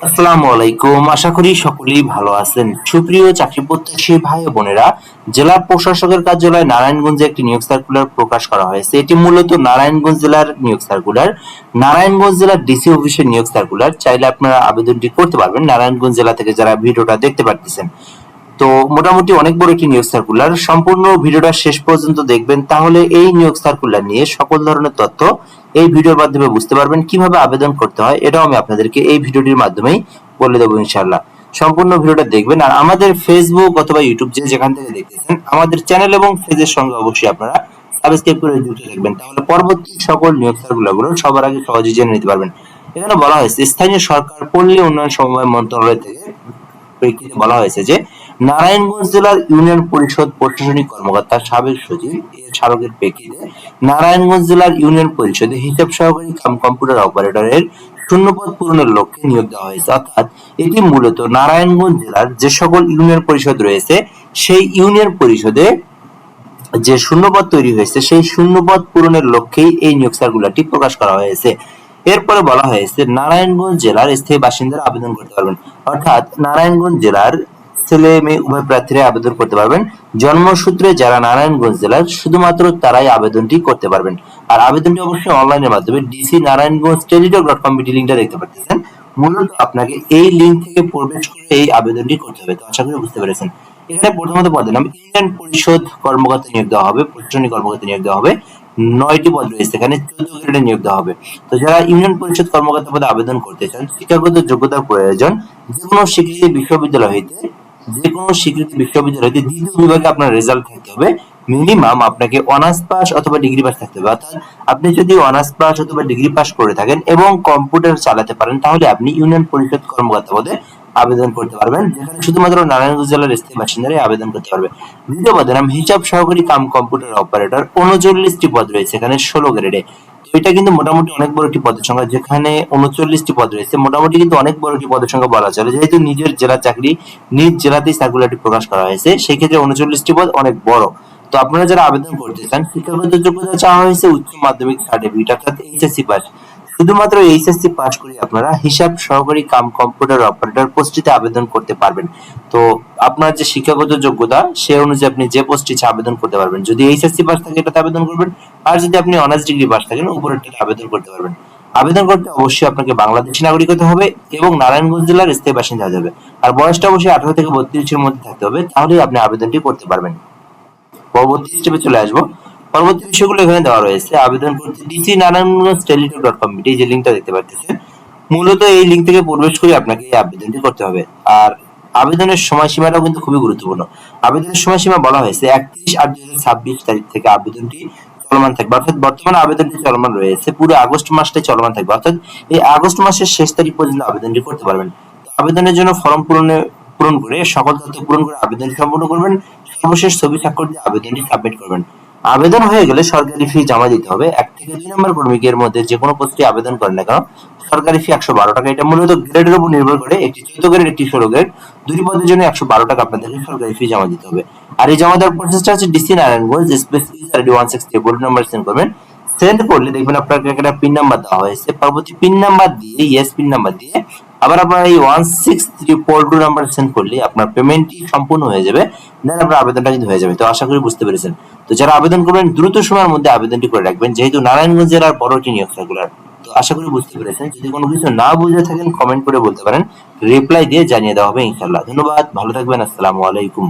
আসসালামু আলাইকুম। আশা করি সকলেই ভালো আছেন। সুপ্রিয় চাকরি প্রত্যাশী ভাই ও বোনেরা, জেলা প্রশাসকের কার্যালয় নারায়ণগঞ্জে একটি নিয়োগ সার্কুলার প্রকাশ করা হয়েছে। এটি মূলত নারায়ণগঞ্জ জেলার নিয়োগ সার্কুলার। নারায়ণগঞ্জ জেলার ডিসি অফিসের নিয়োগ সার্কুলার। চাইলে আপনারা আবেদনটি করতে পারবেন নারায়ণগঞ্জ জেলা থেকে যারা ভিডিওটা দেখতে পারতেছেন। তো মোটামুটি অনেক বড় একটি নিয়োগ সার্কুলার। সম্পূর্ণ ভিডিওটা শেষ পর্যন্ত দেখবেন, তাহলে এই নিয়োগ সার্কুলার নিয়ে সকল ধরনের তথ্য এই ভিডিওর মাধ্যমে বুঝতে পারবেন। কিভাবে আবেদন করতে হয় এটাও আমি আপনাদেরকে এই ভিডিওটির মাধ্যমেই বলে দেবো ইনশাআল্লাহ। সম্পূর্ণ ভিডিওটা দেখবেন। আর আমাদের ফেসবুক অথবা ইউটিউব যেখান থেকে দেখতেছেন, আমাদের চ্যানেল এবং পেজের সঙ্গে অবশ্যই আপনারা সাবস্ক্রাইব করে যুক্ত থাকবেন, তাহলে পরবর্তী সকল নিয়োগ সার্কুলারগুলো সবার আগে সহজে জেনে নিতে পারবেন। এখানে বলা হয়েছে স্থানীয় সরকার পল্লী উন্নয়ন সমবায় মন্ত্রণালয় থেকে প্রেক্ষিতে বলা হয়েছে যে নারায়ণগঞ্জ জেলার ইউনিয়ন পরিষদ প্রশাসনিক কর্মকর্তা সাবেক সচিব এর স্মারকের প্রেক্ষিতে নারায়ণগঞ্জ জেলার ইউনিয়ন পরিষদে হিসাব সহকারী কাম কম্পিউটার অপারেটরের শূন্যপদ পূরণের লক্ষ্যে নিয়োগ দেওয়া হয়েছে। অর্থাৎ এটি মূলত নারায়ণগঞ্জ জেলার যে সকল ইউনিয়ন পরিষদ রয়েছে সেই ইউনিয়ন পরিষদে যে শূন্যপদ তৈরি হয়েছে সেই শূন্যপদ পূরণের লক্ষ্যেই এই নিয়োগ সার্কুলারটি প্রকাশ করা হয়েছে। এরপরে বলা হয়েছে নারায়ণগঞ্জ জেলার স্থায়ী বাসিন্দারা আবেদন করতে পারবেন। অর্থাৎ নারায়ণগঞ্জ জেলার ছেলে মেয়ে উভয় প্রার্থীরা আবেদন করতে পারবেন। জন্মসূত্রে যারা নারায়ণগঞ্জ জেলার শুধুমাত্র তারাই আবেদনটি করতে পারবেন। আর আবেদনটি অবশ্যই অনলাইনের মাধ্যমে ডিসি নারায়ণগঞ্জ টেলিটক.com লিংকটা দেখতে পাচ্ছেন। মূলত আপনাকে এই লিংক থেকে প্রবেশ করে এই আবেদনটি করতে হবে। তো আশা করি বুঝতে পেরেছেন। এখানে প্রথমত পদের নাম ইউনিয়ন পরিষদ কর্মকর্তা নিয়োগ দেওয়া হবে, প্রশাসনিক কর্মকর্তা নিয়োগ দেওয়া হবে। 9টি পদ রয়েছে, এখানে 14 গ্রেডে নিয়োগ দেওয়া হবে। তো যারা ইউনিয়ন পরিষদ কর্মকর্তা পদে আবেদন করতে চান, শিক্ষাগত যোগ্যতার প্রয়োজন যেকোনো স্বীকৃত বিশ্ববিদ্যালয় হইতে দ্বিতীয় বিভাগে আপনার রেজাল্ট থাকতে হবে। মিনিমাম আপনাকে অনার্স পাস অথবা ডিগ্রি পাস থাকতে হবে। অর্থাৎ আপনি যদি অনার্স পাস অথবা ডিগ্রি পাস করে থাকেন এবং কম্পিউটার চালাতে পারেন, তাহলে আপনি ইউনিয়ন পরিষদ কর্মকর্তা পদে আবেদন করতে পারবেন, যেখানে শুধুমাত্র নারায়ণগঞ্জ জেলার স্থায়ী বাসিন্দারাই আবেদন করতে পারবে। দ্বিতীয় পদের নাম হিসাব সহকারী কাম কম্পিউটার অপারেটর। 39টি পদ রয়েছে, এখানে 16 গ্রেডে। তো এটা কিন্তু মোটামুটি অনেক বড় একটি পদের সংখ্যা, যেখানে 39টি পদ রয়েছে। মোটামুটি কিন্তু অনেক বড় একটি পদের সংখ্যা বলা চলে, যেহেতু নিজের জেলার চাকরি নিজ জেলাতেই সার্কুলারটি প্রকাশ করা হয়েছে, সেই ক্ষেত্রে 39টি পদ অনেক বড়। তো আপনারা যারা আবেদন করতে চান, শিক্ষাগত যোগ্যতা চাওয়া হয়েছে উচ্চ মাধ্যমিক সার্টিফিকেট অর্থাৎ এইচএসসি পাস। শুধুমাত্র এইচএসসি পাস করে আপনারা হিসাব সহকারী কাম কম্পিউটার অপারেটর পোস্টটিতে আবেদন করতে পারবেন। তো আপনার যে শিক্ষাগত যোগ্যতা সে অনুযায়ী আপনি যে পোস্টটিতে আবেদন করতে পারবেন। যদি এইচএসসি পাস থাকে এটাতে আবেদন করবেন, আর যদি আপনি অনার্স ডিগ্রি পাস থাকেন উপরেরটাতে আবেদন করতে পারবেন। আবেদন করতে অবশ্যই আপনাকে বাংলাদেশী নাগরিক হতে হবে এবং নারায়ণগঞ্জ জেলার স্থায়ী বাসিন্দা হতে হবে। আর বয়সটা অবশ্যই 18 থেকে 32 এর মধ্যে থাকতে হবে, তাহলেই আপনি আবেদনটি করতে পারবেন। পরবর্তী স্টেপে চলে আসবো। পরবর্তী বিষয়গুলো এখানে দেওয়া রয়েছে। আবেদন করতে ডিসি নারায়ণগঞ্জ টেলিটক.com এই যে লিংকটা দেখতে পাচ্ছেন, মূলত এই লিংক থেকে প্রবেশ করে আপনাকে এই আবেদনটি করতে হবে। আর আবেদনের সময়সীমাটাও কিন্তু খুবই গুরুত্বপূর্ণ। আবেদনের সময়সীমা বলা হয়েছে 31/8/2026 তারিখ থেকে আবেদনটি চলমান থাকবে। অর্থাৎ বর্তমানে আবেদনটি চলমান রয়েছে, পুরো আগস্ট মাসটাই চলমান থাকবে। অর্থাৎ এই আগস্ট মাসের শেষ তারিখ পর্যন্ত আবেদনটি করতে পারবেন। আবেদনের জন্য ফর্ম পূরণ করে সকল তথ্য পূরণ করে আবেদনটি সম্পূর্ণ করবেন। সর্বশেষ ছবি স্বাক্ষর দিয়ে আবেদনটি সাবমিট করবেন। আবেদন হয়ে গেলে সরকারি ফি জমা দিতে হবে। 1 থেকে 2 নম্বর কর্মীকের মধ্যে যে কোনো পোস্টে আবেদন করেন না কেন, সরকারি ফি 112 টাকা। এটা মূলত গ্রেডের উপর নির্ভর করে, একটি 14 গ্রেড একটি 16 গ্রেড, দুটি পদের জন্য 112 টাকা আপনাদেরকে সরকারি ফি জমা দিতে হবে। আর এই জমা দেওয়ার প্রসেসটা হচ্ছে DC Narayanganj space user 163 board number send করবেন। সেন্ড করলে দেখবেন আপনাকে একটা পিন নাম্বার দেওয়া হয়েছে। পরবর্তী পিন নাম্বার দিয়ে ইয়েস পিন নাম্বার দিয়ে আবার আপনার এই 16342 নাম্বার সেন্ড করলে আপনার পেমেন্টটি সম্পূর্ণ হয়ে যাবে। দেন আপনার আবেদনটা কিন্তু হয়ে যাবে। তো আশা করি বুঝতে পেরেছেন। তো যারা আবেদন করবেন দ্রুত সময়ের মধ্যে আবেদনটি করে রাখবেন, যেহেতু নারায়ণগঞ্জ জেলার বড় একটি নিয়োগ সার্কুলার। তো আশা করি বুঝতে পেরেছেন। যদি কোনো কিছু না বুঝে থাকেন কমেন্ট করে বলতে পারেন, রিপ্লাই দিয়ে জানিয়ে দেওয়া হবে ইনশাআল্লাহ। ধন্যবাদ, ভালো থাকবেন। আসসালামু আলাইকুম।